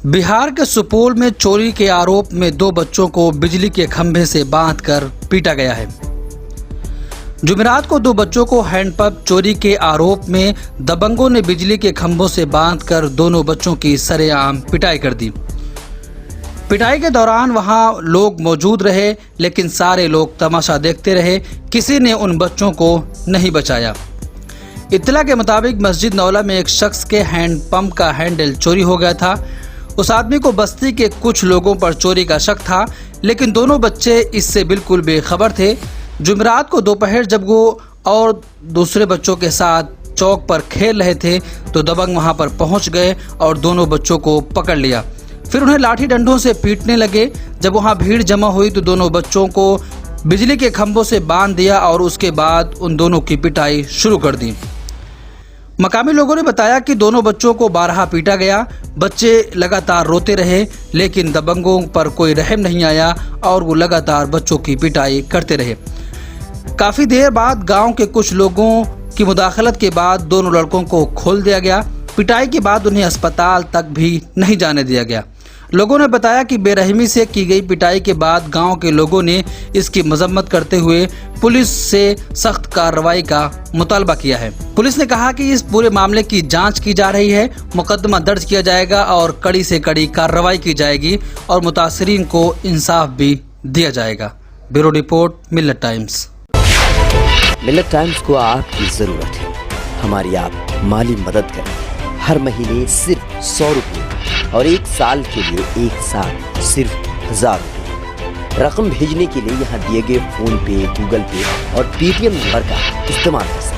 बिहार के सुपौल में चोरी के आरोप में 2 बच्चों को बिजली के खंभे से बांधकर पीटा गया है। जुमेरात को 2 बच्चों को हैंडपंप चोरी के आरोप में दबंगों ने बिजली के खंभों से बांधकर दोनों बच्चों की सरेआम पिटाई कर दी। पिटाई के दौरान वहां लोग मौजूद रहे, लेकिन सारे लोग तमाशा देखते रहे। किसी ने उन बच्चों को नहीं बचाया। इत्तला के मुताबिक मस्जिद नौला में एक शख्स के हैंडपंप का हैंडल चोरी हो गया था। उस आदमी को बस्ती के कुछ लोगों पर चोरी का शक था, लेकिन दोनों बच्चे इससे बिल्कुल बेखबर थे। जुमेरात को दोपहर जब वो और दूसरे बच्चों के साथ चौक पर खेल रहे थे तो दबंग वहां पर पहुंच गए और दोनों बच्चों को पकड़ लिया। फिर उन्हें लाठी डंडों से पीटने लगे। जब वहां भीड़ जमा हुई तो दोनों बच्चों को बिजली के खंभों से बांध दिया और उसके बाद उन दोनों की पिटाई शुरू कर दी। मकामी लोगों ने बताया कि दोनों बच्चों को बारहा पीटा गया। बच्चे लगातार रोते रहे, लेकिन दबंगों पर कोई रहम नहीं आया और वो लगातार बच्चों की पिटाई करते रहे। काफी देर बाद गांव के कुछ लोगों की मुदाखलत के बाद दोनों लड़कों को खोल दिया गया। पिटाई के बाद उन्हें अस्पताल तक भी नहीं जाने दिया गया। लोगों ने बताया कि बेरहमी से की गई पिटाई के बाद गांव के लोगों ने इसकी मजम्मत करते हुए पुलिस से सख्त कार्रवाई का मुतालबा किया है। पुलिस ने कहा कि इस पूरे मामले की जांच की जा रही है, मुकदमा दर्ज किया जाएगा और कड़ी से कड़ी कार्रवाई की जाएगी और मुतासरीन को इंसाफ भी दिया जाएगा। ब्यूरो रिपोर्ट, मिल्लत टाइम्स। मिल्लत टाइम्स को आपकी जरूरत है, हमारी आप माली मदद करें। हर महीने सिर्फ 100 रुपये और 1 साल के लिए एक साथ सिर्फ 1000 रुपये। रकम भेजने के लिए यहाँ दिए गए फोन पे, गूगल पे और पेटीएम नंबर का इस्तेमाल कर सकते हैं।